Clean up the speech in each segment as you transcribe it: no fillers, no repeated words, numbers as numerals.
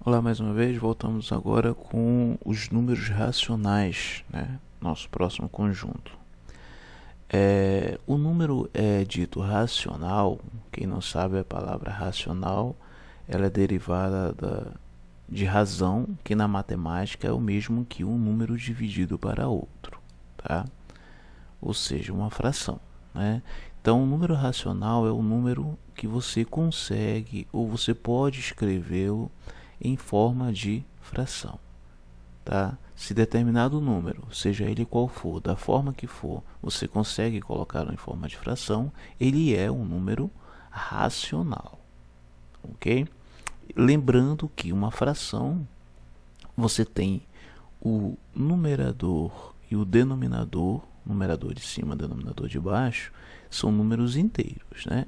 Olá, mais uma vez, voltamos agora com os números racionais, né? Nosso próximo conjunto. O número é dito racional. Quem não sabe a palavra racional, ela é derivada de razão, que na matemática é o mesmo que um número dividido para outro, tá? Ou seja, uma fração, né? Então, o número racional é o número que você consegue ou você pode escrevê-lo em forma de fração, tá? Se determinado número, seja ele qual for, da forma que for, você consegue colocá-lo em forma de fração, ele é um número racional, ok? Lembrando que uma fração, você tem o numerador e o denominador, numerador de cima, denominador de baixo, são números inteiros, né?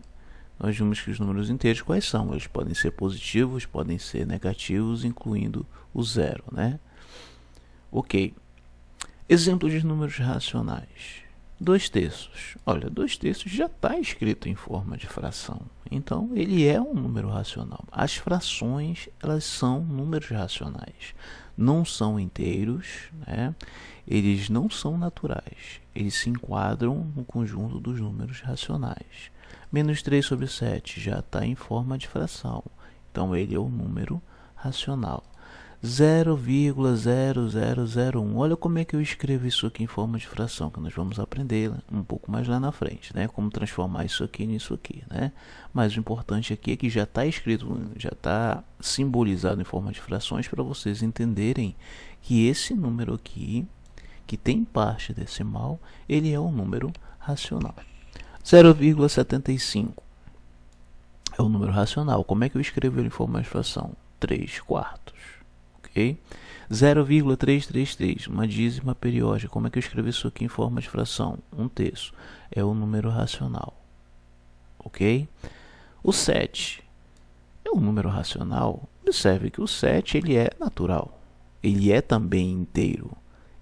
Nós vimos que os números inteiros quais são? Eles podem ser positivos, podem ser negativos, incluindo o zero, né? Ok. Exemplo de números racionais. 2/3. Olha, 2/3 já está escrito em forma de fração. Então, ele é um número racional. As frações, elas são números racionais. Não são inteiros, né? Eles não são naturais. Eles se enquadram no conjunto dos números racionais. -3/7 já está em forma de fração. Então, ele é um número racional. 0,0001. Olha como é que eu escrevo isso aqui em forma de fração, que nós vamos aprender um pouco mais lá na frente, né? Como transformar isso aqui nisso aqui, né? Mas o importante aqui é que já está escrito, já está simbolizado em forma de frações para vocês entenderem que esse número aqui, que tem parte decimal, ele é um número racional. 0,75 é um número racional. Como é que eu escrevo ele em forma de fração? 3/4. Ok? 0,333, uma dízima periódica. Como é que eu escrevo isso aqui em forma de fração? 1/3. É um número racional. Ok? O 7 é um número racional. Observe que o 7 ele é natural. Ele é também inteiro.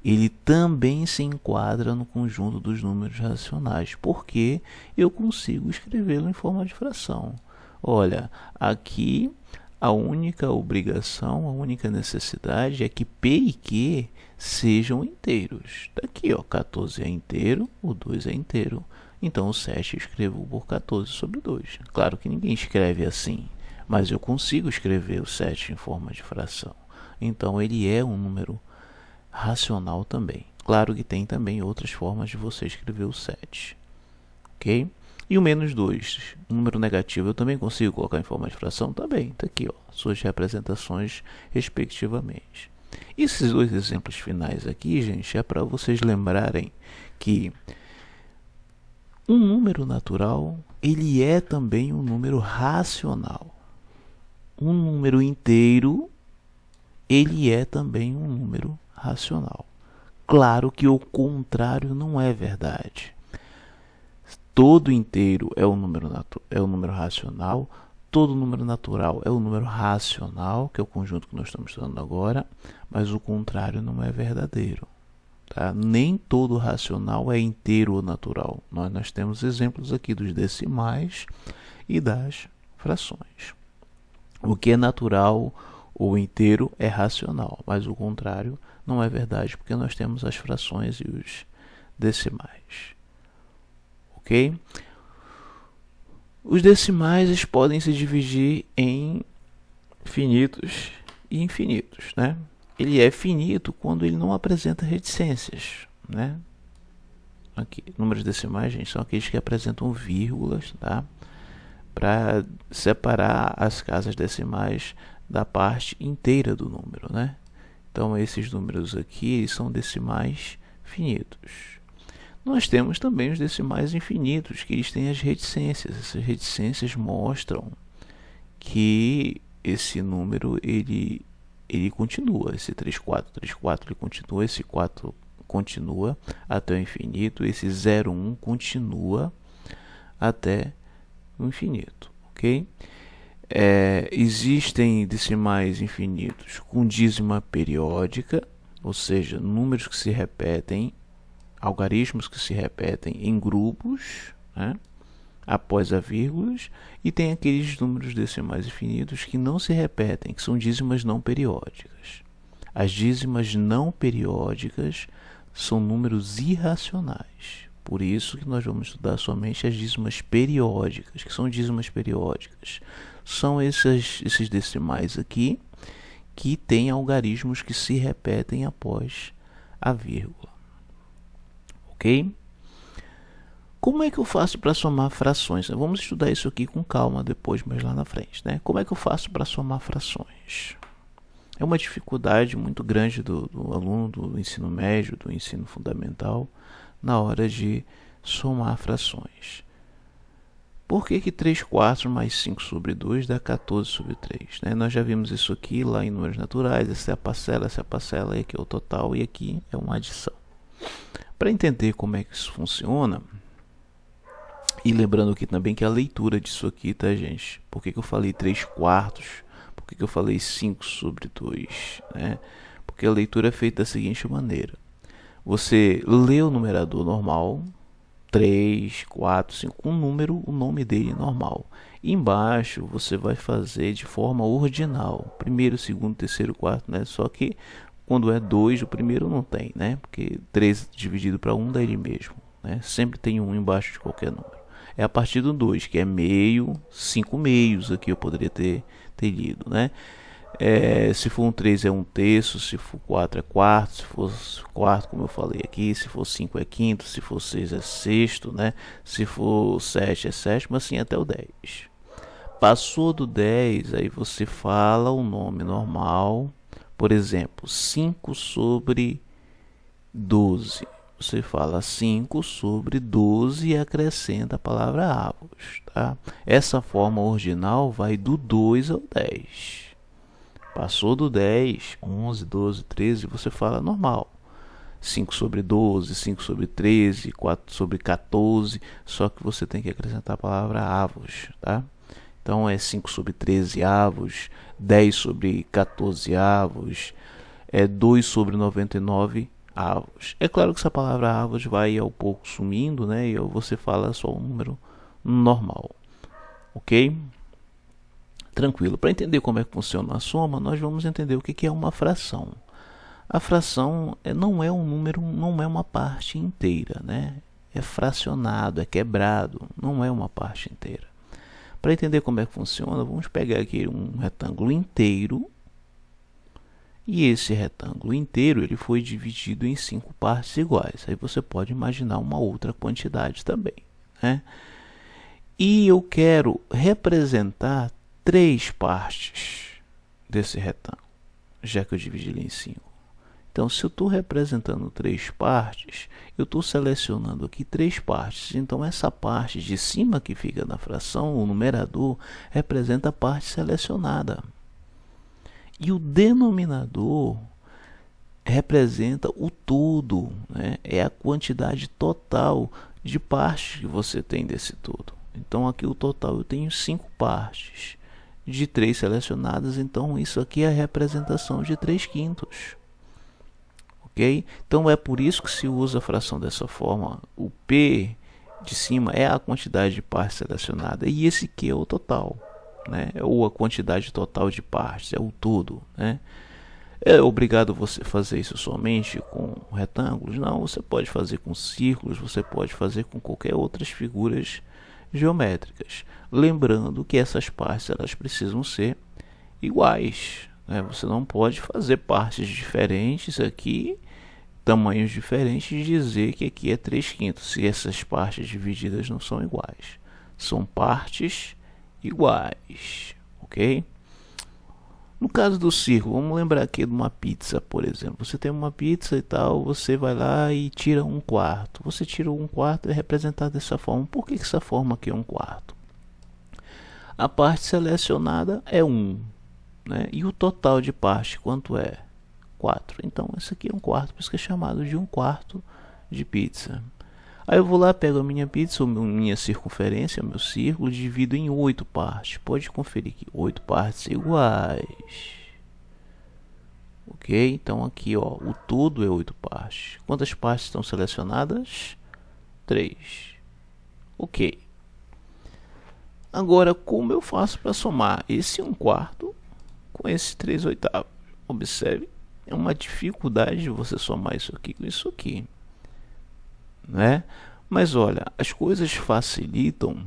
Ele também se enquadra no conjunto dos números racionais, porque eu consigo escrevê-lo em forma de fração. Olha, aqui a única obrigação, a única necessidade é que P e Q sejam inteiros. Daqui, ó, 14 é inteiro, o 2 é inteiro. Então, o 7 eu escrevo por 14/2. Claro que ninguém escreve assim, mas eu consigo escrever o 7 em forma de fração. Então, ele é um número racional também. Claro que tem também outras formas de você escrever o 7. Ok? E o -2, um número negativo, eu também consigo colocar em forma de fração? Também, está aqui, ó, suas representações respectivamente. Esses dois exemplos finais aqui, gente, é para vocês lembrarem que um número natural, ele é também um número racional. Um número inteiro, ele é também um número racional. Claro que o contrário não é verdade. Todo inteiro é um número racional, todo número natural é um número racional, que é o conjunto que nós estamos estudando agora, mas o contrário não é verdadeiro. Tá? Nem todo racional é inteiro ou natural. Nós temos exemplos aqui dos decimais e das frações. O que é natural ou inteiro é racional, mas o contrário não é verdade, porque nós temos as frações e os decimais. Ok? Os decimais podem se dividir em finitos e infinitos, né? Ele é finito quando ele não apresenta reticências, né? Aqui, números decimais, gente, são aqueles que apresentam vírgulas, tá? Para separar as casas decimais da parte inteira do número, né? Então, esses números aqui são decimais finitos. Nós temos também os decimais infinitos, que eles têm as reticências. Essas reticências mostram que esse número ele continua. Esse 34 ele continua, esse 4 continua até o infinito, esse 01 continua até o infinito, ok? Existem decimais infinitos com dízima periódica, ou seja, números que se repetem, algarismos que se repetem em grupos, né? após a vírgulas, e tem aqueles números decimais infinitos que não se repetem, que são dízimas não periódicas. As dízimas não periódicas são números irracionais. Por isso que nós vamos estudar somente as dízimas periódicas. Que são dízimas periódicas? São esses decimais aqui que têm algarismos que se repetem após a vírgula. Ok? Como é que eu faço para somar frações? Vamos estudar isso aqui com calma depois, mais lá na frente, né? Como é que eu faço para somar frações? É uma dificuldade muito grande do aluno do ensino médio, do ensino fundamental, na hora de somar frações. Por que 3 quartos mais 5 sobre 2 dá 14 sobre 3? Né? Nós já vimos isso aqui lá em números naturais. Essa é a parcela, e aqui é o total, e aqui é uma adição. Para entender como é que isso funciona, e lembrando aqui também que a leitura disso aqui, tá, gente? Por que eu falei 3 quartos? Por que eu falei 5 sobre 2? Né? Porque a leitura é feita da seguinte maneira. Você lê o numerador normal, 3, 4, 5, um número, o nome dele normal. E embaixo você vai fazer de forma ordinal. Primeiro, segundo, terceiro, quarto, né? Só que quando é 2, o primeiro não tem, né? Porque 3 dividido para 1 dá ele mesmo, né? Sempre tem um embaixo de qualquer número. É a partir do 2, que é meio, 5 meios aqui eu poderia ter lido, né? Se for um 3 é um terço, se for 4 é quarto, se for quarto, como eu falei aqui, se for 5 é quinto, se for 6 é sexto, né? Se for 7 é sétimo, assim até o 10. Passou do 10, aí você fala o nome normal, por exemplo, 5 sobre 12. Você fala 5 sobre 12 e acrescenta a palavra avos, tá? Essa forma ordinal vai do 2 ao 10. Passou do 10, 11, 12, 13, você fala normal. 5 sobre 12, 5 sobre 13, 4 sobre 14, só que você tem que acrescentar a palavra avos, tá? Então é 5 sobre 13 avos, 10 sobre 14 avos, 2 sobre 99 avos. É claro que essa palavra avos vai ao pouco sumindo, né? E você fala só um número normal, ok? Tranquilo. Para entender como é que funciona a soma, nós vamos entender o que é uma fração. A fração não é um número, não é uma parte inteira, né? É fracionado, é quebrado, não é uma parte inteira. Para entender como é que funciona, vamos pegar aqui um retângulo inteiro. E esse retângulo inteiro ele foi dividido em 5 partes iguais. Aí você pode imaginar uma outra quantidade também, né? E eu quero representar 3 partes desse retângulo, já que eu dividi ele em 5. Então, se eu estou representando 3 partes, eu estou selecionando aqui 3 partes. Então, essa parte de cima que fica na fração, o numerador, representa a parte selecionada. E o denominador representa o todo, né? É a quantidade total de partes que você tem desse todo. Então, aqui o total eu tenho 5 partes. De 3 selecionadas, então isso aqui é a representação de 3 quintos. Ok? Então é por isso que se usa a fração dessa forma. O P de cima é a quantidade de partes selecionadas e esse Q é o total, né? Ou a quantidade total de partes, é o todo, né? É obrigado você fazer isso somente com retângulos? Não, você pode fazer com círculos, você pode fazer com qualquer outras figuras geométricas. Lembrando que essas partes elas precisam ser iguais, né? Você não pode fazer partes diferentes aqui, tamanhos diferentes, e dizer que aqui é 3 quintos, se essas partes divididas não são iguais. São partes iguais, ok? No caso do círculo, vamos lembrar aqui de uma pizza, por exemplo. Você tem uma pizza e tal, você vai lá e tira 1/4. Você tira 1/4 e é representado dessa forma. Por que essa forma aqui é 1/4? A parte selecionada é 1, né? E o total de parte quanto é? 4. Então, esse aqui é 1/4, por isso que é chamado de 1/4 de pizza. Aí eu vou lá, pego a minha pizza, minha circunferência, meu círculo, divido em 8 partes. Pode conferir aqui, 8 partes iguais. Ok? Então aqui, ó, o todo é 8 partes. Quantas partes estão selecionadas? 3. Ok. Agora, como eu faço para somar esse 1/4 com esse 3/8? Observe, é uma dificuldade de você somar isso aqui com isso aqui, né? Mas olha, as coisas facilitam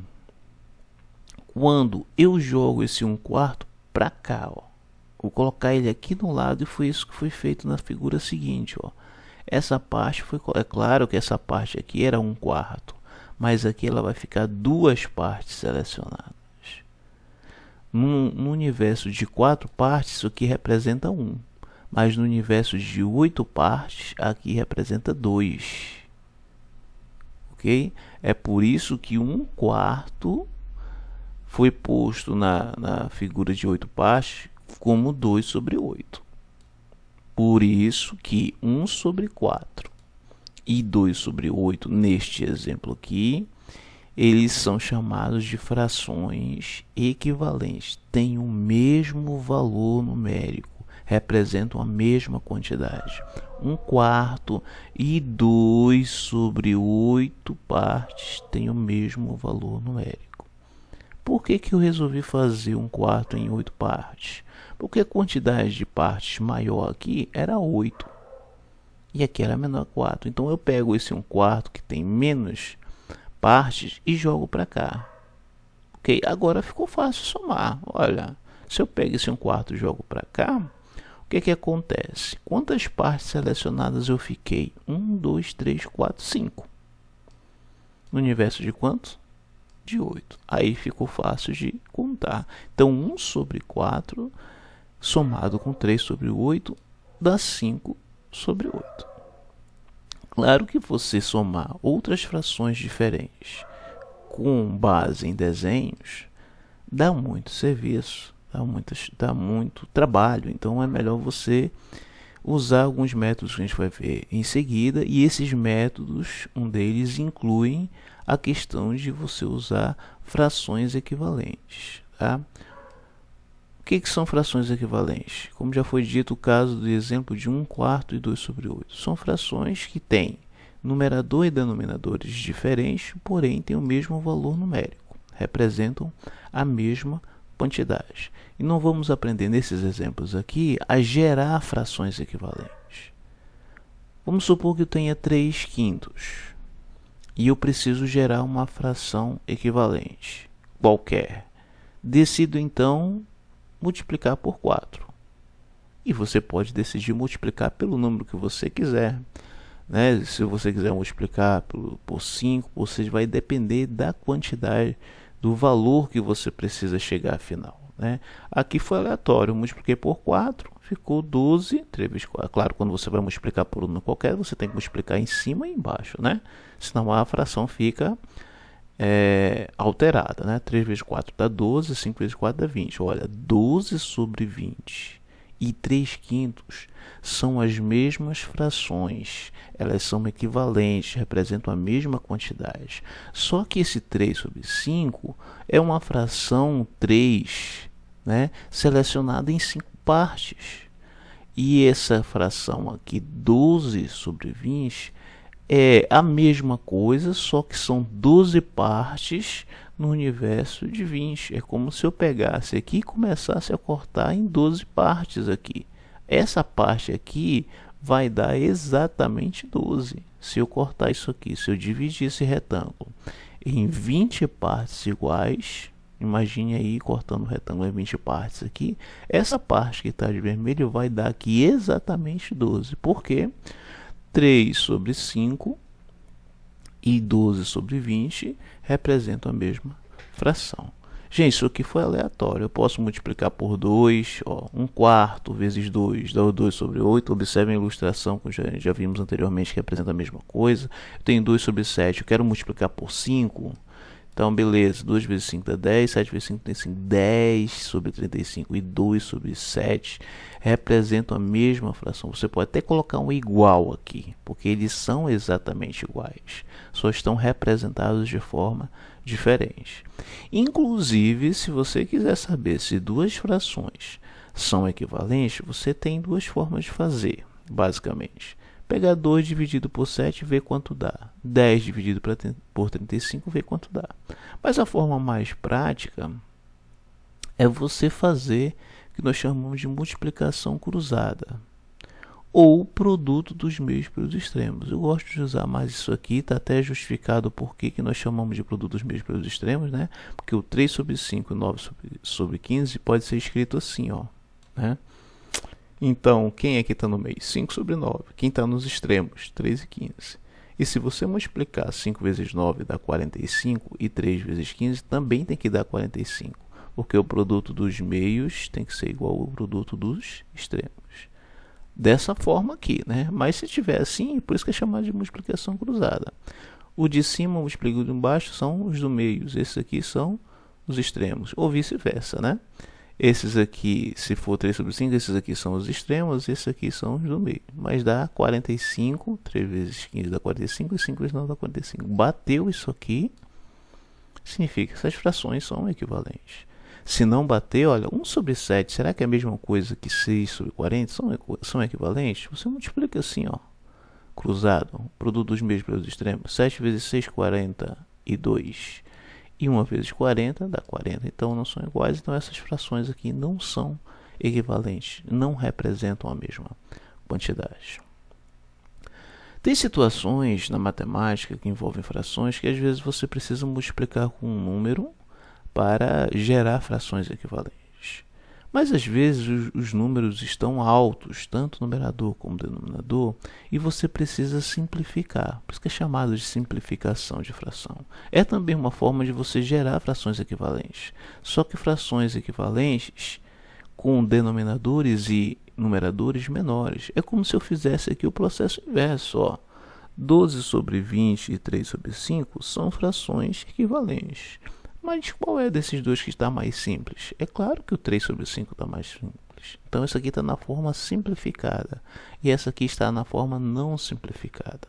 quando eu jogo esse 1/4 para cá, ó. Vou colocar ele aqui no lado e foi isso que foi feito na figura seguinte, ó. Essa parte foi, é claro que essa parte aqui era 1/4, mas aqui ela vai ficar duas partes selecionadas. No universo de 4 partes, isso aqui representa 1, mas no universo de 8 partes, aqui representa 2. Ok? É por isso que 1/4 foi posto na figura de 8 partes como 2/8. Por isso que 1/4 e 2/8, neste exemplo aqui, eles são chamados de frações equivalentes. Têm o mesmo valor numérico, representam a mesma quantidade. 1/4 e 2/8 partes têm o mesmo valor numérico. Por que eu resolvi fazer 1/4 em 8 partes? Porque a quantidade de partes maior aqui era 8 e aqui era menor 4. Então eu pego esse 1/4 que tem menos partes e jogo para cá. Ok? Agora ficou fácil somar. Olha, se eu pego esse 1/4 e jogo para cá, o que acontece? Quantas partes selecionadas eu fiquei? 1, 2, 3, 4, 5. No universo de quantos? De 8. Aí ficou fácil de contar. Então 1/4 somado com 3/8 dá 5/8. Claro que você somar outras frações diferentes com base em desenhos dá muito serviço, dá muito trabalho. Então é melhor você usar alguns métodos que a gente vai ver em seguida, e esses métodos, um deles inclui a questão de você usar frações equivalentes, tá? O que são frações equivalentes? Como já foi dito, o caso do exemplo de 1/4 e 2/8. São frações que têm numerador e denominadores diferentes, porém têm o mesmo valor numérico, representam a mesma quantidade. E não vamos aprender nesses exemplos aqui a gerar frações equivalentes. Vamos supor que eu tenha 3/5 e eu preciso gerar uma fração equivalente qualquer. Decido então multiplicar por 4. E você pode decidir multiplicar pelo número que você quiser, né? Se você quiser multiplicar por 5, por 6, vai depender da quantidade, do valor que você precisa chegar afinal, né? Aqui foi aleatório, eu multipliquei por 4, ficou 12, 3 vezes 4. Claro, quando você vai multiplicar por um número qualquer, você tem que multiplicar em cima e embaixo, né? Senão a fração fica alterada, né? 3 vezes 4 dá 12, 5 vezes 4 dá 20. Olha, 12/20 e 3/5 são as mesmas frações, elas são equivalentes, representam a mesma quantidade. Só que esse 3/5 é uma fração 3, né, selecionada em 5 partes. E essa fração aqui, 12/20, é a mesma coisa, só que são 12 partes no universo de 20. É como se eu pegasse aqui e começasse a cortar em 12 partes aqui. Essa parte aqui vai dar exatamente 12. Se eu cortar isso aqui, se eu dividir esse retângulo em 20 partes iguais, imagine aí cortando o retângulo em 20 partes aqui, essa parte que está de vermelho vai dar aqui exatamente 12. Por quê? 3/5 e 12/20 representam a mesma fração. Gente, isso aqui foi aleatório. Eu posso multiplicar por 2, ó, 1/4 vezes 2 dá o 2/8. Observe a ilustração que já vimos anteriormente, que representa a mesma coisa. Eu tenho 2/7, eu quero multiplicar por 5. Então, beleza, 2 vezes 5 dá 10, 7 vezes 5 tem 5, 10/35 e 2/7 representam a mesma fração. Você pode até colocar um igual aqui, porque eles são exatamente iguais, só estão representados de forma diferente. Inclusive, se você quiser saber se duas frações são equivalentes, você tem duas formas de fazer, basicamente. Pegar 2 dividido por 7 e ver quanto dá. 10 dividido por 35 ver quanto dá. Mas a forma mais prática é você fazer o que nós chamamos de multiplicação cruzada, ou produto dos meios pelos extremos. Eu gosto de usar mais isso aqui, está até justificado por que nós chamamos de produto dos meios pelos extremos, né? Porque o 3 sobre 5 e 9 sobre 15 pode ser escrito assim, ó, né? Então, quem é que está no meio? 5 sobre 9. Quem está nos extremos? 3 e 15. E se você multiplicar 5 vezes 9 dá 45 e 3 vezes 15 também tem que dar 45, porque o produto dos meios tem que ser igual ao produto dos extremos. Dessa forma aqui, né? Mas se tiver assim, por isso que é chamado de multiplicação cruzada. O de cima multiplica o de embaixo são os do meio, esses aqui são os extremos, ou vice-versa, né? Esses aqui, se for 3 sobre 5, esses aqui são os extremos, esses aqui são os do meio. Mas dá 45, 3 vezes 15 dá 45 e 5 vezes 9 dá 45. Bateu isso aqui, significa que essas frações são equivalentes. Se não bater, olha, 1 sobre 7, será que é a mesma coisa que 6 sobre 40? São equivalentes? Você multiplica assim, ó, cruzado, produto dos meios pelos extremos. 7 vezes 6, 42. E 1 vezes 40 dá 40. Então não são iguais, então essas frações aqui não são equivalentes, não representam a mesma quantidade. Tem situações na matemática que envolvem frações que às vezes você precisa multiplicar com um número para gerar frações equivalentes. Mas às vezes os números estão altos, tanto no numerador como no denominador, e você precisa simplificar. Por isso que é chamado de simplificação de fração. É também uma forma de você gerar frações equivalentes. Só que frações equivalentes com denominadores e numeradores menores. É como se eu fizesse aqui o processo inverso, ó. 12 sobre 20 e 3 sobre 5 são frações equivalentes. Mas qual é desses dois que está mais simples? É claro que o 3 sobre 5 está mais simples. Então, isso aqui está na forma simplificada. E essa aqui está na forma não simplificada.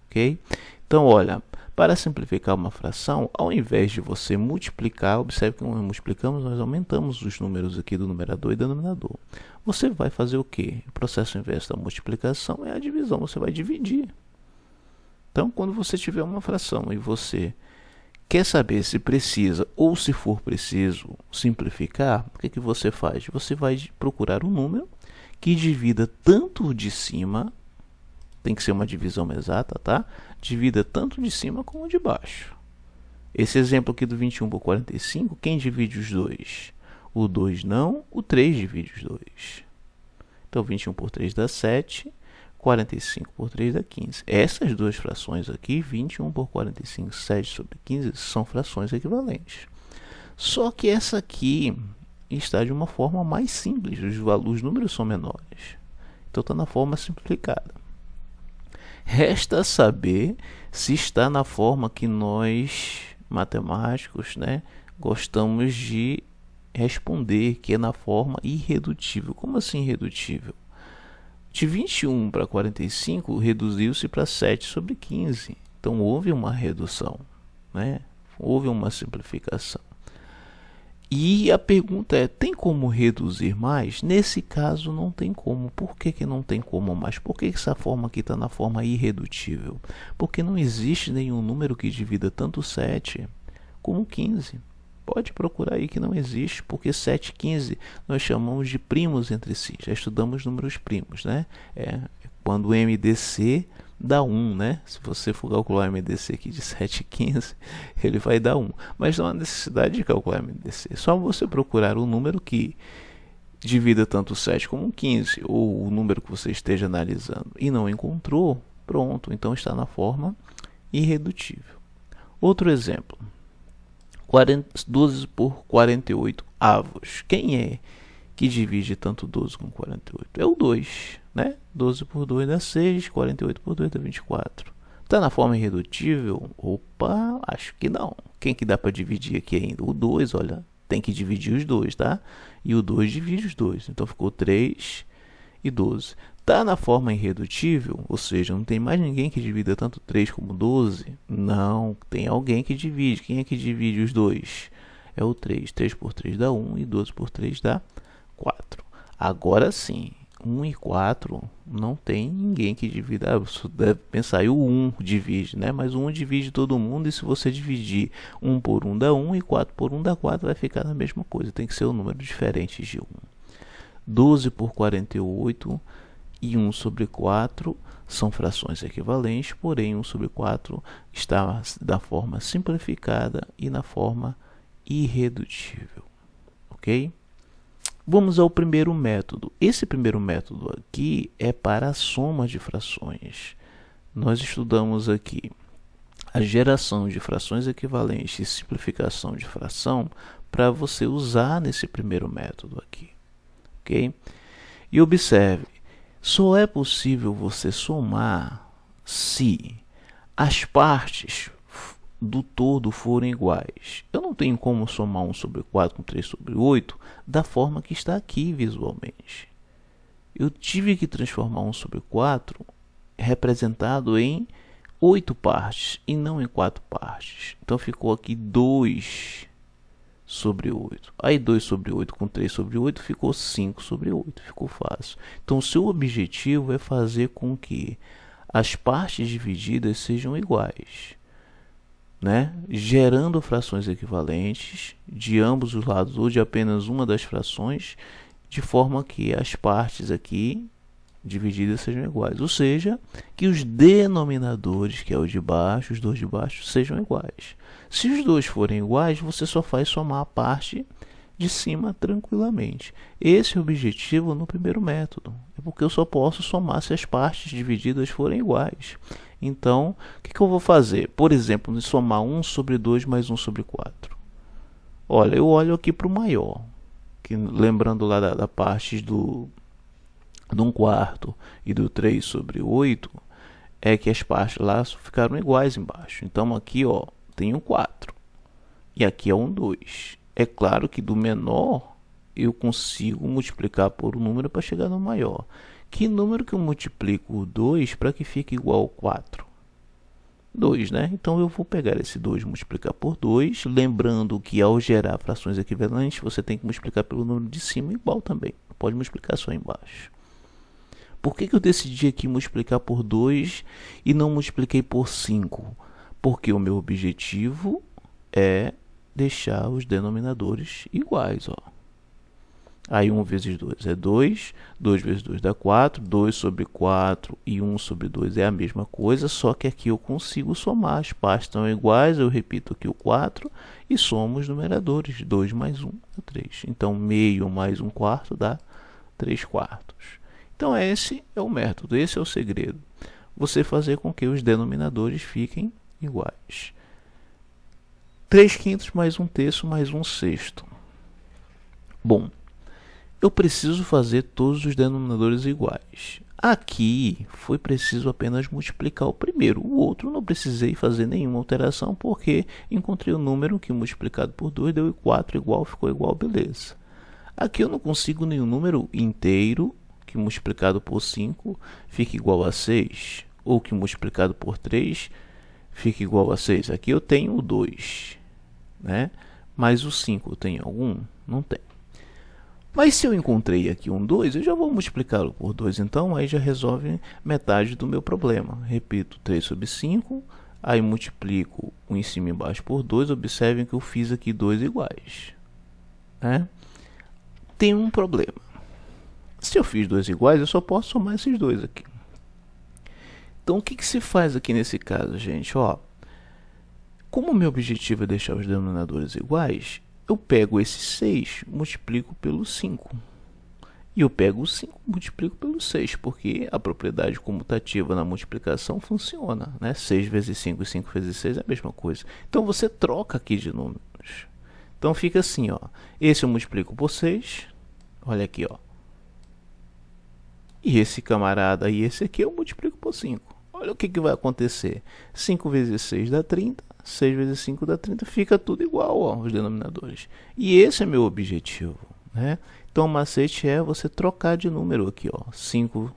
Ok? Então, olha, para simplificar uma fração, ao invés de você multiplicar, observe que quando multiplicamos, nós aumentamos os números aqui do numerador e denominador. Você vai fazer o quê? O processo inverso da multiplicação é a divisão. Você vai dividir. Então, quando você tiver uma fração e você quer saber se precisa ou se for preciso simplificar, o que você faz? Você vai procurar um número que divida tanto o de cima, tem que ser uma divisão exata, tá? Divida tanto de cima como de baixo. Esse exemplo aqui do 21 por 45, quem divide os dois? O 2 não, o 3 divide os dois. Então, 21 por 3 dá 7. 45 por 3 dá 15. Essas duas frações aqui, 21 por 45, 7 sobre 15, são frações equivalentes. Só que essa aqui está de uma forma mais simples, os números são menores. Então está na forma simplificada. Resta saber se está na forma que nós, matemáticos, né, gostamos de responder, que é na forma irredutível. Como assim irredutível? De 21 para 45 reduziu-se para 7 sobre 15. Então houve uma redução, né? Houve uma simplificação. E a pergunta é, tem como reduzir mais? Nesse caso não tem como. Por que não tem como mais? Por que essa forma aqui está na forma irredutível? Porque não existe nenhum número que divida tanto 7 como 15. Pode procurar aí que não existe, porque 7 e 15 nós chamamos de primos entre si. Já estudamos números primos, né? Quando o MDC dá 1, né? Se você for calcular o MDC aqui de 7 e 15, ele vai dar 1. Mas não há necessidade de calcular o MDC. É só você procurar um número que divida tanto 7 como 15, ou o número que você esteja analisando, e não encontrou, pronto, então está na forma irredutível. Outro exemplo. 12 por 48 avos. Quem é que divide tanto 12 com 48? É o 2, né? 12 por 2 dá 6, 48 por 2 dá 24. Está na forma irredutível? Opa, acho que não. Quem que dá para dividir aqui ainda? O 2, olha, tem que dividir os dois, tá? E o 2 divide os dois. Então ficou 3 e 12. Está na forma irredutível, ou seja, não tem mais ninguém que divida tanto 3 como 12? Não, tem alguém que divide. Quem é que divide os dois? É o 3. 3 por 3 dá 1 e 12 por 3 dá 4. Agora sim, 1 e 4 não tem ninguém que divida. Você deve pensar, e o 1 divide, né? Mas o 1 divide todo mundo, e se você dividir 1 por 1 dá 1 e 4 por 1 dá 4, vai ficar na mesma coisa. Tem que ser um número diferente de 1. 12 por 48 e 1 sobre 4 são frações equivalentes, porém 1 sobre 4 está da forma simplificada e na forma irredutível. Ok? Vamos ao primeiro método. Esse primeiro método aqui é para a soma de frações. Nós estudamos aqui a geração de frações equivalentes e simplificação de fração para você usar nesse primeiro método aqui. Ok? E observe, só é possível você somar se as partes do todo forem iguais. Eu não tenho como somar 1 sobre 4 com 3 sobre 8 da forma que está aqui visualmente. Eu tive que transformar 1 sobre 4 representado em 8 partes e não em 4 partes. Então ficou aqui 2 sobre 8. Aí 2 sobre 8 com 3 sobre 8 ficou 5 sobre 8. Ficou fácil. Então o seu objetivo é fazer com que as partes divididas sejam iguais, né? Gerando frações equivalentes de ambos os lados ou de apenas uma das frações, de forma que as partes aqui divididas sejam iguais, ou seja, que os denominadores, que é o de baixo, os dois de baixo, sejam iguais. Se os dois forem iguais, você só faz somar a parte de cima tranquilamente. Esse é o objetivo no primeiro método, é porque eu só posso somar se as partes divididas forem iguais. Então, o que eu vou fazer? Por exemplo, somar 1 sobre 2 mais 1 sobre 4. Olha, eu olho aqui para o maior, que, lembrando lá da parte do 1 quarto e do 3 sobre 8, é que as partes lá ficaram iguais embaixo. Então, aqui ó, tem um 4 e aqui é um 2. É claro que do menor eu consigo multiplicar por um número para chegar no maior. Que número que eu multiplico o 2 para que fique igual ao 4? 2, né? Então eu vou pegar esse 2 e multiplicar por 2, lembrando que ao gerar frações equivalentes, você tem que multiplicar pelo número de cima igual também. Pode multiplicar só embaixo. Por que eu decidi aqui multiplicar por 2 e não multipliquei por 5? Porque o meu objetivo é deixar os denominadores iguais, ó. Aí 1 vezes 2 é 2, 2 vezes 2 dá 4, 2 sobre 4 e 1 sobre 2 é a mesma coisa, só que aqui eu consigo somar, as partes estão iguais, eu repito aqui o 4 e somo os numeradores, 2 mais 1 é 3. Então, meio mais 1 quarto dá 3 quartos. Então, esse é o método, esse é o segredo. Você fazer com que os denominadores fiquem iguais. 3 quintos mais 1 terço mais 1 sexto. Bom, eu preciso fazer todos os denominadores iguais. Aqui foi preciso apenas multiplicar o primeiro. O outro não precisei fazer nenhuma alteração, porque encontrei o número que multiplicado por 2 deu 4 igual, ficou igual, beleza. Aqui eu não consigo nenhum número inteiro que multiplicado por 5 fique igual a 6, ou que multiplicado por 3 fique igual a 6. Aqui eu tenho o 2, né? Mas o 5 tem algum? Não tem. Mas se eu encontrei aqui um 2, eu já vou multiplicá-lo por 2, então aí já resolve metade do meu problema. Repito, 3 sobre 5, aí multiplico o em cima e embaixo por 2, observem que eu fiz aqui 2 iguais, né? Tem um problema. Se eu fiz 2 iguais, eu só posso somar esses dois aqui. Então, o que se faz aqui nesse caso, gente? Ó, como o meu objetivo é deixar os denominadores iguais, eu pego esse 6, multiplico pelo 5. E eu pego o 5, multiplico pelo 6, porque a propriedade comutativa na multiplicação funciona, né? 6 vezes 5 e 5 vezes 6 é a mesma coisa. Então, você troca aqui de números. Então, fica assim, ó. Esse eu multiplico por 6. Olha aqui, ó. E esse camarada aí, esse aqui, eu multiplico por 5. Olha o que vai acontecer. 5 vezes 6 dá 30. 6 vezes 5 dá 30, fica tudo igual, ó, os denominadores. E esse é meu objetivo, né? Então, o macete é você trocar de número aqui, ó. 5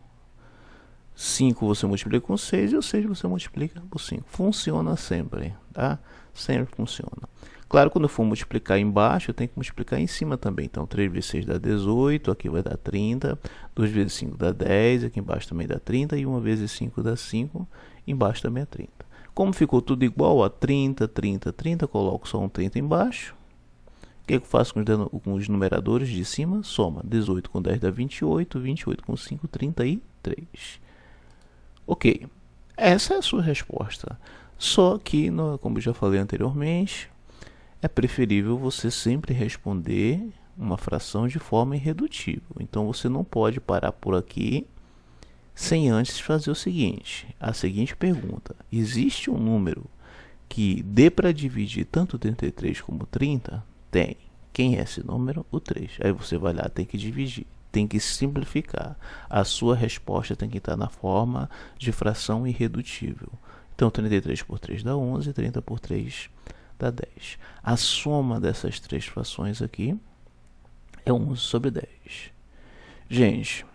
você multiplica com 6 e o 6 você multiplica por 5. Funciona sempre, tá? Sempre funciona. Claro, quando eu for multiplicar embaixo, eu tenho que multiplicar em cima também. Então, 3 vezes 6 dá 18, aqui vai dar 30. 2 vezes 5 dá 10, aqui embaixo também dá 30. E 1 vezes 5 dá 5, embaixo também é 30. Como ficou tudo igual, a 30, 30, 30, coloco só um 30 embaixo. O que eu faço com os numeradores de cima? Soma. 18 com 10 dá 28, 28 com 5, 33. Ok, essa é a sua resposta. Só que, como eu já falei anteriormente, é preferível você sempre responder uma fração de forma irredutível. Então, você não pode parar por aqui sem antes fazer o seguinte, a seguinte pergunta: existe um número que dê para dividir tanto 33 como 30? Tem. Quem é esse número? O 3. Aí você vai lá, tem que dividir, tem que simplificar. A sua resposta tem que estar na forma de fração irredutível. Então, 33 por 3 dá 11, 30 por 3 dá 10. A soma dessas três frações aqui é 11 sobre 10. Gente,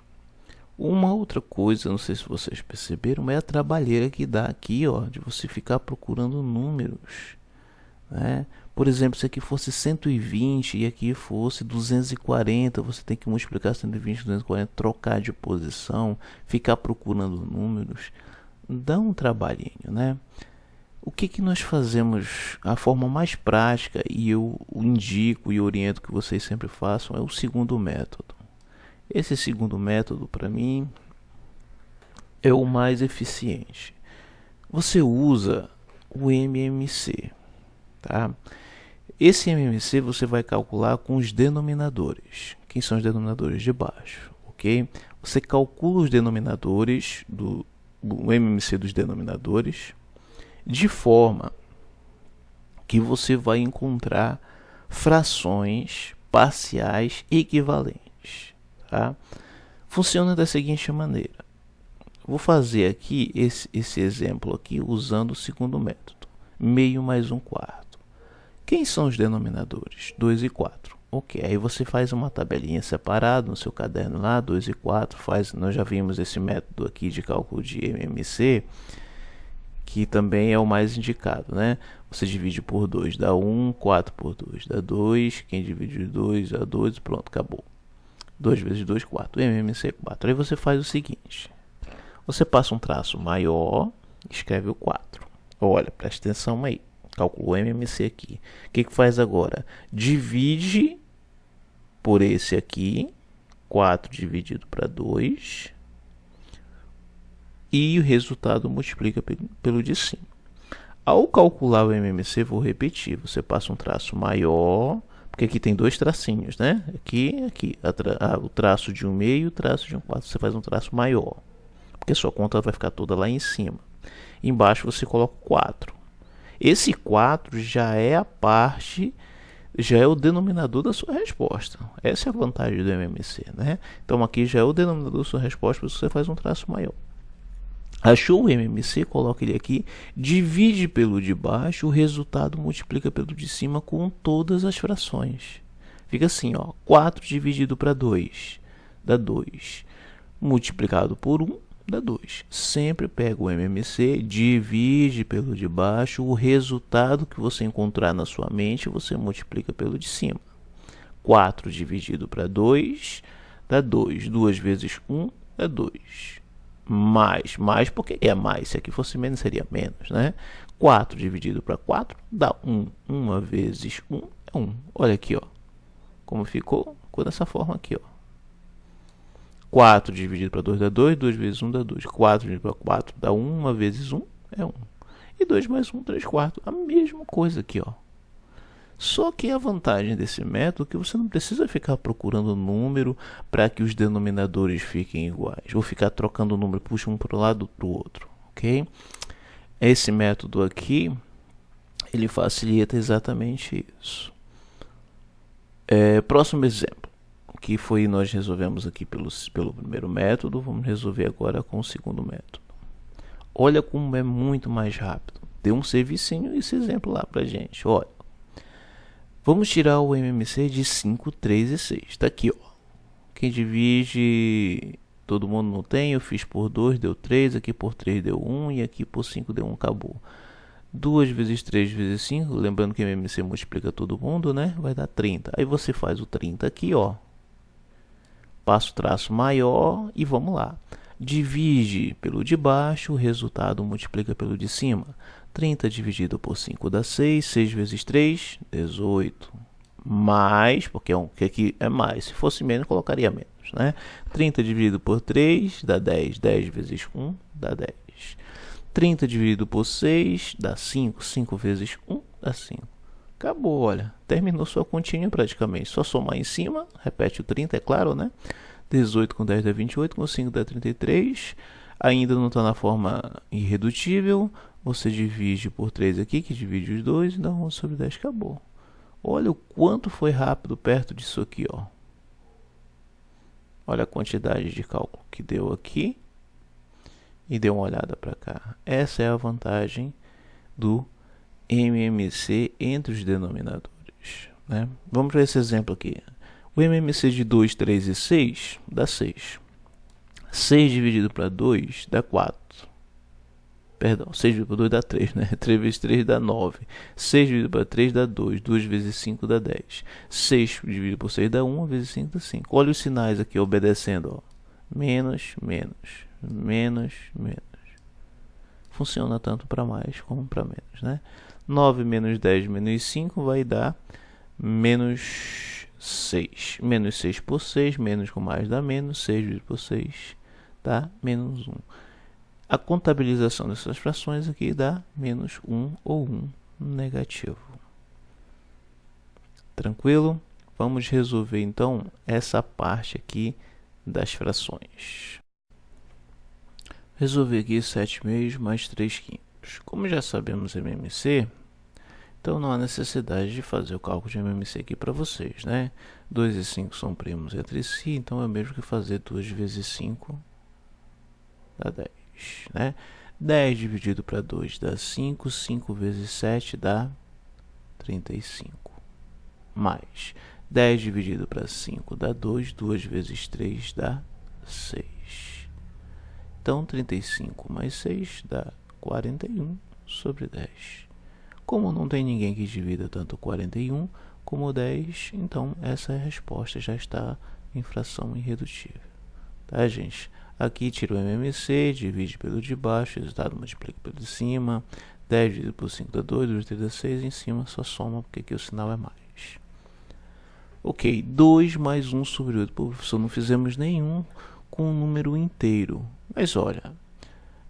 uma outra coisa, não sei se vocês perceberam, é a trabalheira que dá aqui, ó, de você ficar procurando números, né? Por exemplo, se aqui fosse 120 e aqui fosse 240, você tem que multiplicar 120 por 240, trocar de posição, ficar procurando números, dá um trabalhinho, né? O que nós fazemos, a forma mais prática, e eu indico e oriento que vocês sempre façam, é o segundo método. Esse segundo método, para mim, é o mais eficiente. Você usa o MMC, tá? Esse MMC você vai calcular com os denominadores. Quem são os denominadores de baixo, ok? Você calcula os denominadores do MMC dos denominadores de forma que você vai encontrar frações parciais equivalentes, tá? Funciona da seguinte maneira. Vou fazer aqui esse exemplo aqui usando o segundo método. Meio mais 1/4. Quem são os denominadores? 2 e 4. Ok, aí você faz uma tabelinha separada no seu caderno lá, 2 e 4. Nós já vimos esse método aqui de cálculo de MMC, que também é o mais indicado, né? Você divide por 2 dá 1, 4 por 2 dá 2, quem divide por 2 dá 2, pronto, acabou. 2 vezes 2, 4, MMC 4. Aí você faz o seguinte, você passa um traço maior, escreve o 4. Olha, presta atenção aí, calculou o MMC aqui. O que faz agora? Divide por esse aqui, 4 dividido para 2, e o resultado multiplica pelo de cima. Ao calcular o MMC, vou repetir, você passa um traço maior, porque aqui tem dois tracinhos, né? Aqui, o traço de 1/2 e o traço de 1/4. Você faz um traço maior, porque sua conta vai ficar toda lá em cima. Embaixo você coloca 4. Esse 4 já é a parte, já é o denominador da sua resposta. Essa é a vantagem do MMC, né? Então aqui já é o denominador da sua resposta, você faz um traço maior. Achou o MMC, coloca ele aqui, divide pelo de baixo, o resultado multiplica pelo de cima com todas as frações. Fica assim, ó, 4 dividido para 2 dá 2, multiplicado por 1 dá 2. Sempre pega o MMC, divide pelo de baixo, o resultado que você encontrar na sua mente, você multiplica pelo de cima. 4 dividido para 2 dá 2, 2 vezes 1 dá 2. Mais, porque é mais, se aqui fosse menos seria menos, né? 4 dividido para 4 dá 1, 1 vezes 1 é 1. Olha aqui, ó, como ficou dessa forma aqui, ó. 4 dividido para 2 dá 2, 2 vezes 1 dá 2. 4 dividido para 4 dá 1 vezes 1 é 1. E 2 mais 1, 3/4, a mesma coisa aqui, ó. Só que a vantagem desse método é que você não precisa ficar procurando número para que os denominadores fiquem iguais, ou ficar trocando o número, puxa um para um lado para o outro, ok? Esse método aqui, ele facilita exatamente isso. Próximo exemplo, que foi nós resolvemos aqui pelo primeiro método, vamos resolver agora com o segundo método. Olha como é muito mais rápido. Deu um servicinho esse exemplo lá para gente, olha. Vamos tirar o MMC de 5, 3 e 6. Está aqui, ó. Quem divide, todo mundo não tem. Eu fiz por 2, deu 3. Aqui por 3 deu 1. E aqui por 5 deu 1, acabou. 2 vezes 3 vezes 5, lembrando que o MMC multiplica todo mundo, né? Vai dar 30. Aí você faz o 30 aqui, ó. Passa o traço maior e vamos lá. Divide pelo de baixo, o resultado multiplica pelo de cima. 30 dividido por 5 dá 6. 6 vezes 3, 18. Mais, porque aqui é mais. Se fosse menos, colocaria menos, né? 30 dividido por 3 dá 10. 10 vezes 1 dá 10. 30 dividido por 6 dá 5. 5 vezes 1 dá 5. Acabou, olha. Terminou sua continha praticamente. Só somar em cima. Repete o 30, é claro, né? 18 com 10 dá 28. Com 5 dá 33. Ainda não está na forma irredutível. Você divide por 3 aqui, que divide os dois. E dá 11 sobre 10. Acabou. Olha o quanto foi rápido perto disso aqui, ó. Olha a quantidade de cálculo que deu aqui. E dê uma olhada para cá. Essa é a vantagem do MMC entre os denominadores, né? Vamos para esse exemplo aqui. O MMC de 2, 3 e 6 dá 6. 6 dividido para 2 dá 4. Perdão, 6 dividido por 2 dá 3, né? 3 vezes 3 dá 9. 6 dividido para 3 dá 2. 2 vezes 5 dá 10. 6 dividido por 6 dá 1. Vezes 5 dá 5. Olha os sinais aqui obedecendo, ó. Menos, menos, menos, menos. Funciona tanto para mais como para menos, né? 9 menos 10 menos 5 vai dar menos 6. Menos 6 por 6, menos com mais dá menos. 6 por 6 dá menos 1. A contabilização dessas frações aqui dá menos 1 ou 1 negativo. Tranquilo? Vamos resolver então essa parte aqui das frações. Resolver aqui 7 meios mais 3 quintos. Como já sabemos MMC, então não há necessidade de fazer o cálculo de MMC aqui para vocês, né? 2 e 5 são primos entre si, então é o mesmo que fazer 2 vezes 5 dá 10, né? 10 dividido para 2 dá 5, 5 vezes 7 dá 35. Mais 10 dividido para 5 dá 2, 2 vezes 3 dá 6. Então, 35 mais 6 dá 41 sobre 10. Como não tem ninguém que divida tanto 41 como 10, então essa é a resposta, já está em fração irredutível. Tá, gente? Aqui tira o MMC, divide pelo de baixo, o resultado multiplica pelo de cima. 10 dividido por 5 dá 2, 2 dá 6, em cima só soma, porque aqui o sinal é mais. Ok, 2 mais 1 sobre 8. Pô, professor, não fizemos nenhum com um número inteiro. Mas olha,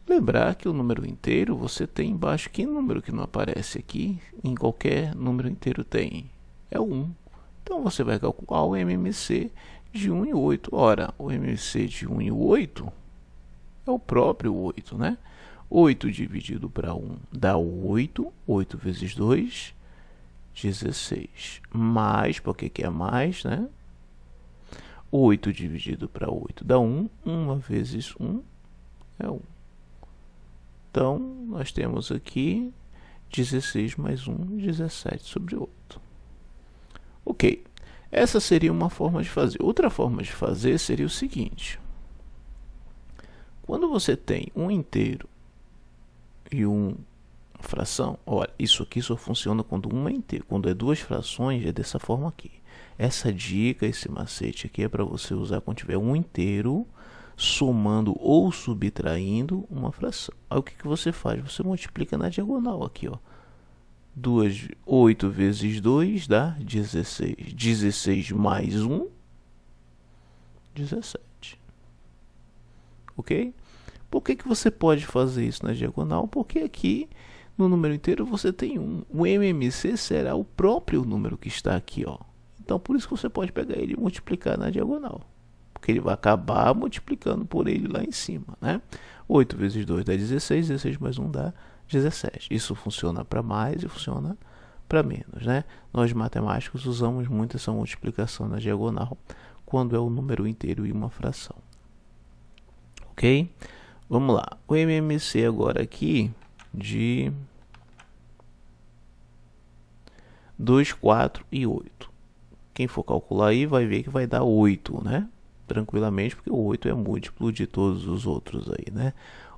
lembrar que o número inteiro você tem embaixo. Que número que não aparece aqui? Em qualquer número inteiro tem. É o 1. Então você vai calcular o MMC de 1 e 8. Ora, o MMC de 1 e 8 é o próprio 8, né? 8 dividido para 1 dá 8. 8 vezes 2, 16. Mais, porque aqui é mais, né? 8 dividido para 8 dá 1. 1 vezes 1 é 1. Então, nós temos aqui 16 mais 1, 17 sobre 8. Ok. Essa seria uma forma de fazer. Outra forma de fazer seria o seguinte. Quando você tem um inteiro e uma fração, olha, isso aqui só funciona quando uma é inteiro. Quando é duas frações, é dessa forma aqui. Essa dica, esse macete aqui é para você usar quando tiver um inteiro somando ou subtraindo uma fração. Aí o que você faz? Você multiplica na diagonal aqui, ó. 8 vezes 2 dá 16. 16 mais 1, 17. Ok? Por que você pode fazer isso na diagonal? Porque aqui no número inteiro você tem 1. O MMC será o próprio número que está aqui, ó. Então por isso que você pode pegar ele e multiplicar na diagonal. Porque ele vai acabar multiplicando por ele lá em cima, né? 8 vezes 2 dá 16. 16 mais 1 dá 17. Isso funciona para mais e funciona para menos, né? Nós matemáticos usamos muito essa multiplicação na diagonal quando é o número inteiro e uma fração. Ok? Vamos lá. O MMC agora aqui de 2, 4 e 8. Quem for calcular aí vai ver que vai dar 8, né? Tranquilamente, porque o 8 é múltiplo de todos os outros aí, né?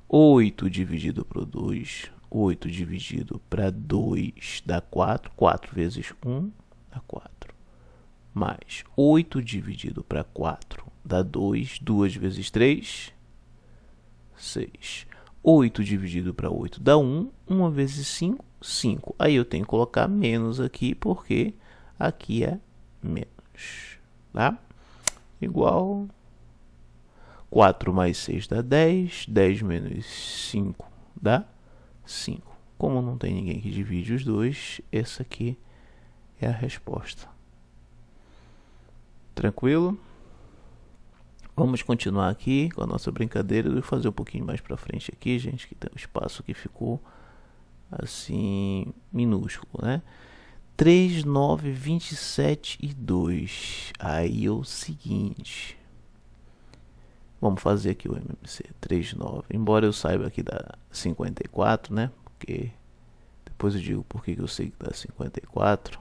8 dividido por 2, 8 dividido para 2 dá 4. 4 vezes 1 dá 4. Mais 8 dividido para 4 dá 2. 2 vezes 3, 6. 8 dividido para 8 dá 1. 1 vezes 5, 5. Aí eu tenho que colocar menos aqui, porque aqui é menos. Tá? Igual 4 mais 6 dá 10. 10 menos 5 dá 5. Como não tem ninguém que divide os dois, essa aqui é a resposta. Tranquilo? Vamos continuar aqui com a nossa brincadeira. Eu vou fazer um pouquinho mais para frente aqui, gente, que tem um espaço que ficou assim minúsculo, né? 3, 9, 27 e 2. Aí é o seguinte. Vamos fazer aqui o MMC 3, 9. Embora eu saiba que dá 54, né? Porque depois eu digo por que eu sei que dá 54.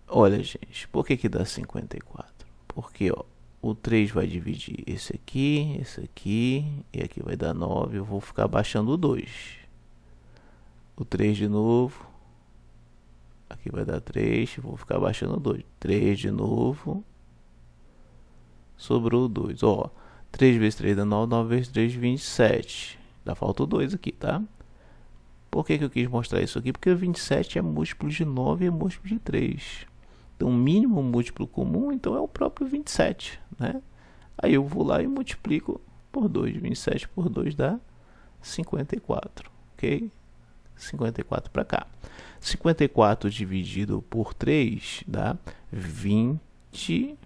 Olha, gente, por que dá 54? Porque, ó, o 3 vai dividir esse aqui, e aqui vai dar 9. Eu vou ficar baixando o 2. O 3 de novo. Aqui vai dar 3, vou ficar baixando o 2. 3 de novo. Sobrou o 2. Ó, 3 vezes 3 dá 9, 9 vezes 3, 27. Dá falta o 2 aqui, tá? Por que eu quis mostrar isso aqui? Porque o 27 é múltiplo de 9 e é múltiplo de 3. Então, o mínimo múltiplo comum, então, é o próprio 27, né? Aí eu vou lá e multiplico por 2. 27 por 2 dá 54, ok? 54 para cá. 54 dividido por 3 dá 20.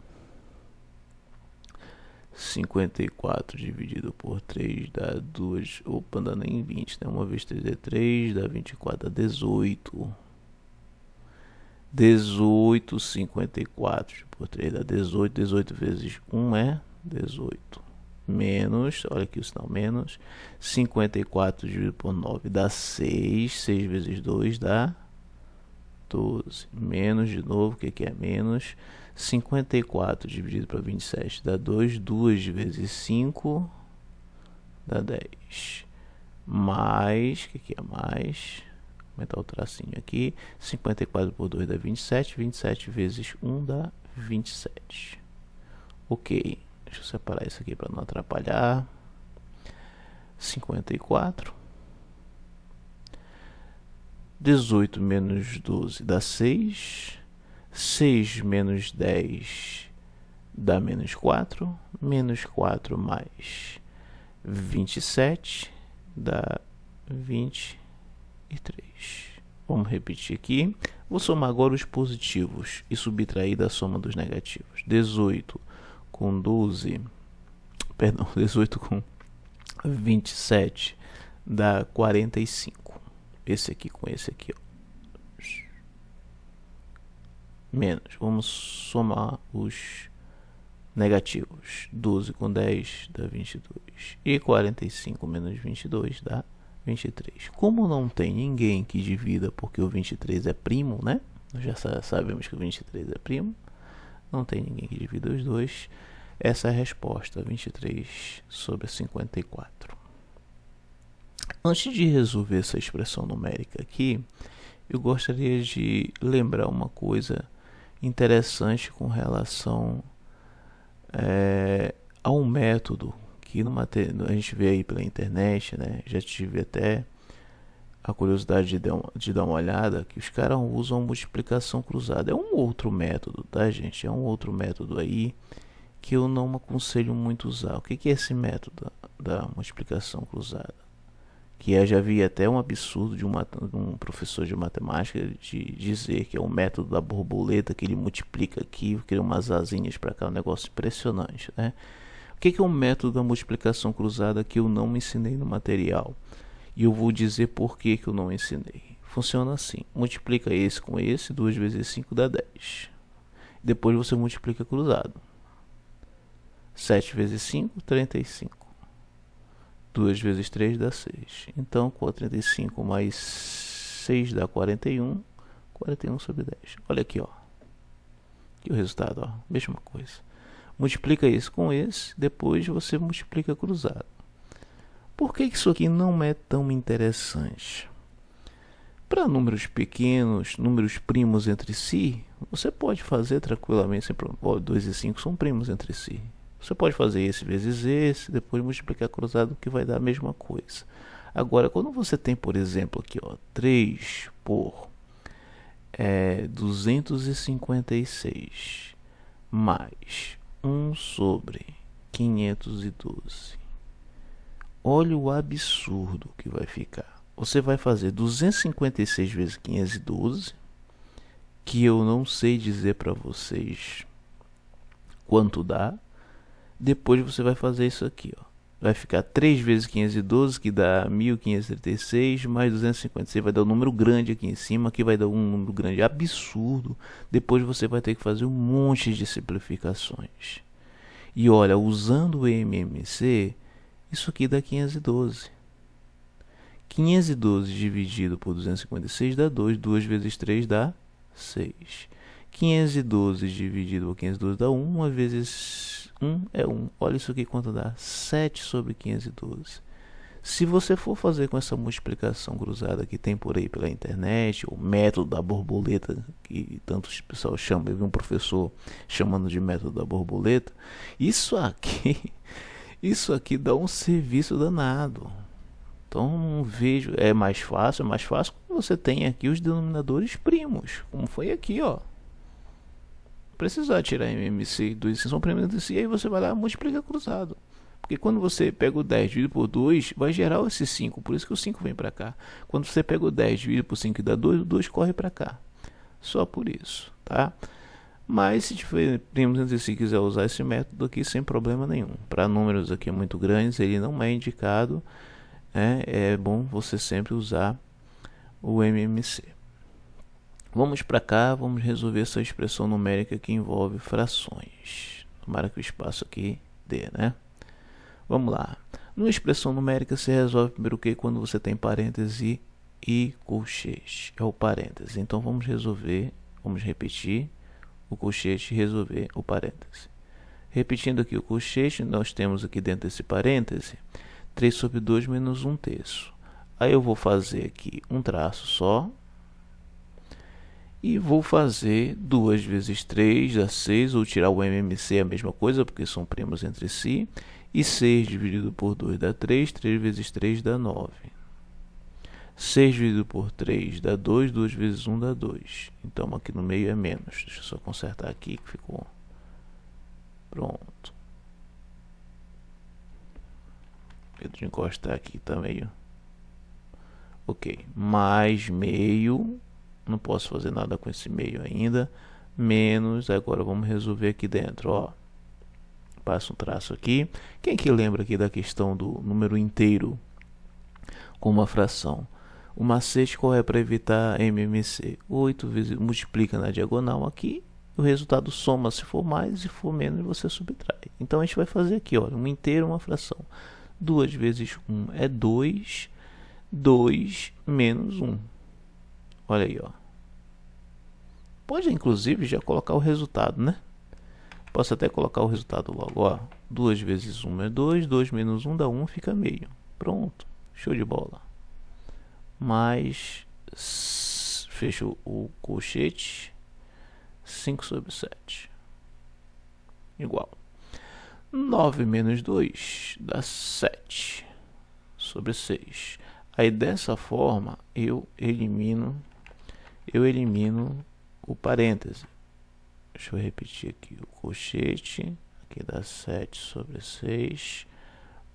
54 dividido por 3 dá 2. Opa, não dá nem 20, né? 1 vezes 3 é 3, dá 24, dá 18. 18, 54 por 3 dá 18. 18 vezes 1 é 18. Menos, olha aqui o sinal menos. 54 dividido por 9 dá 6. 6 vezes 2 dá 12. Menos de novo, o que é menos? 54 dividido para 27 dá 2. 2 vezes 5 dá 10. Mais, o que é mais? Vou aumentar o tracinho aqui. 54 por 2 dá 27. 27 vezes 1 dá 27. Ok. Deixa eu separar isso aqui para não atrapalhar. 54. 18 menos 12 dá 6. 6 menos 10 dá menos 4. Menos 4 mais 27 dá 23. Vamos repetir aqui. Vou somar agora os positivos e subtrair da soma dos negativos. 18 com 12, perdão, 18 com 27 dá 45. Esse aqui com esse aqui, ó. Menos, vamos somar os negativos. 12 com 10 dá 22. E 45 menos 22 dá 23. Como não tem ninguém que divida, porque o 23 é primo, né? Nós já sabemos que o 23 é primo. Não tem ninguém que divida os dois. Essa é a resposta, 23 sobre 54. Antes de resolver essa expressão numérica aqui, eu gostaria de lembrar uma coisa interessante com relação a um método que a gente vê aí pela internet, né? Já tive até a curiosidade de dar uma olhada, que os caras usam multiplicação cruzada. É um outro método, tá, gente? É um outro método aí que eu não aconselho muito usar. O que é esse método da multiplicação cruzada? Que já vi até um absurdo de um professor de matemática de dizer que é o método da borboleta, que ele multiplica aqui, cria umas asinhas para cá, um negócio impressionante, né? O que é o método da multiplicação cruzada que eu não ensinei no material? E eu vou dizer por que eu não ensinei. Funciona assim: multiplica esse com esse, 2 vezes 5 dá 10. Depois você multiplica cruzado. 7 vezes 5, 35. 2 vezes 3 dá 6. Então, 35 mais 6 dá 41. 41 sobre 10. Olha aqui, ó. Aqui o resultado, ó. Mesma coisa. Multiplica esse com esse, depois você multiplica cruzado. Por que isso aqui não é tão interessante? Para números pequenos, números primos entre si, você pode fazer tranquilamente, 2 e 5 são primos entre si. Você pode fazer esse vezes esse, depois multiplicar cruzado, que vai dar a mesma coisa. Agora, quando você tem, por exemplo, aqui, ó, 3 por 256 mais 1 sobre 512. Olha o absurdo que vai ficar. Você vai fazer 256 vezes 512, que eu não sei dizer para vocês quanto dá. Depois você vai fazer isso aqui, ó. Vai ficar 3 vezes 512, que dá 1536, mais 256, vai dar um número grande aqui em cima, que vai dar um número grande absurdo. Depois você vai ter que fazer um monte de simplificações. E olha, usando o MMC, isso aqui dá 512. 512 dividido por 256 dá 2. 2 vezes 3 dá 6. 512 dividido por 512 dá 1. 1 vezes 1 é 1. Olha isso aqui quanto dá. 7 sobre 512. Se você for fazer com essa multiplicação cruzada que tem por aí pela internet, o método da borboleta, que tantos pessoal chamam, eu vi um professor chamando de método da borboleta, isso aqui dá um serviço danado. Então não vejo, é mais fácil quando você tem aqui os denominadores primos, como foi aqui, ó. Precisar tirar MMC e 2 são primos entre si, aí você vai lá e multiplica cruzado. Porque quando você pega o 10 dividido por 2, vai gerar esse 5, por isso que o 5 vem para cá. Quando você pega o 10 dividido por 5 e dá 2, o 2 corre para cá. Só por isso, tá? Mas se tiver primos entre si, quiser usar esse método aqui sem problema nenhum. Para números aqui muito grandes, ele não é indicado. É bom você sempre usar o MMC. Vamos para cá, vamos resolver essa expressão numérica que envolve frações. Tomara que o espaço aqui dê, né? Vamos lá. Numa expressão numérica se resolve primeiro o que? Quando você tem parêntese e colchete. É o parêntese. Então vamos repetir o colchete e resolver o parêntese. Repetindo aqui o colchete, nós temos aqui dentro desse parêntese 3 sobre 2 menos 1/3. Aí eu vou fazer aqui um traço só. E vou fazer 2 vezes 3 dá 6, ou tirar o MMC é a mesma coisa, porque são primos entre si. E 6 dividido por 2 dá 3, 3 vezes 3 dá 9. 6 dividido por 3 dá 2, 2 vezes 1 dá 2. Então aqui no meio é menos. Deixa eu só consertar aqui que ficou. Pronto. Medo de encostar aqui, tá meio. Ok. Mais meio. Não posso fazer nada com esse meio ainda. Menos. Agora vamos resolver aqui dentro, ó. Passa um traço aqui. Quem que lembra aqui da questão do número inteiro com uma fração? O macete qual é para evitar MMC? 8 vezes, multiplica na diagonal aqui. O resultado soma se for mais, se for menos você subtrai. Então a gente vai fazer aqui, ó, um inteiro, uma fração. 2 vezes 1 é 2. 2 menos 1. Olha aí, ó. Pode inclusive já colocar o resultado, né? Posso até colocar o resultado logo, ó. 2 vezes 1 é 2, 2 menos 1 dá 1, fica meio. Pronto, show de bola. Mais, fecho o colchete, 5 sobre 7. Igual. 9 menos 2 dá 7 sobre 6. Aí dessa forma eu elimino o parêntese. Deixa eu repetir aqui o colchete. Aqui dá 7 sobre 6.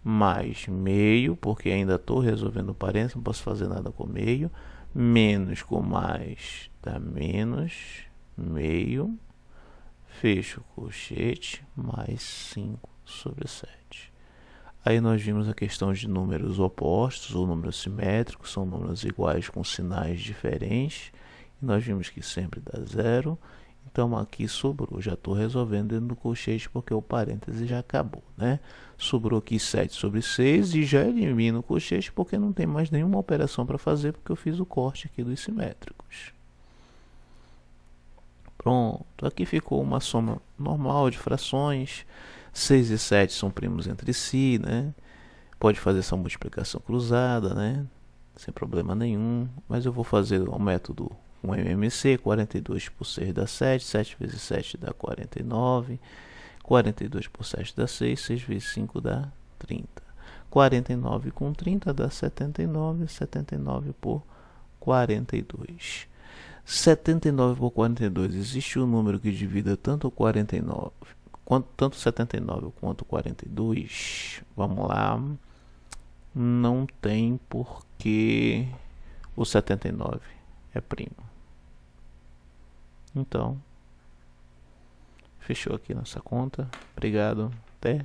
Mais meio, porque ainda estou resolvendo o parênteses, não posso fazer nada com meio. Menos com mais dá menos meio. Fecho o colchete, mais 5 sobre 7. Aí nós vimos a questão de números opostos ou números simétricos, são números iguais com sinais diferentes. E nós vimos que sempre dá zero. Então aqui sobrou, já estou resolvendo dentro do colchete porque o parêntese já acabou, né? Sobrou aqui 7 sobre 6 e já elimino o colchete porque não tem mais nenhuma operação para fazer porque eu fiz o corte aqui dos simétricos. Pronto, aqui ficou uma soma normal de frações. 6 e 7 são primos entre si, né? Pode fazer essa multiplicação cruzada, né? Sem problema nenhum. Mas eu vou fazer o método com MMC. 42 por 6 dá 7. 7 vezes 7 dá 49. 42 por 7 dá 6. 6 vezes 5 dá 30. 49 com 30 dá 79. 79 por 42. 79 por 42. Existe um número que divida tanto 49, tanto 79 quanto 42? Vamos lá. Não tem, porque o 79 é primo. Então, fechou aqui nossa conta. Obrigado. Até.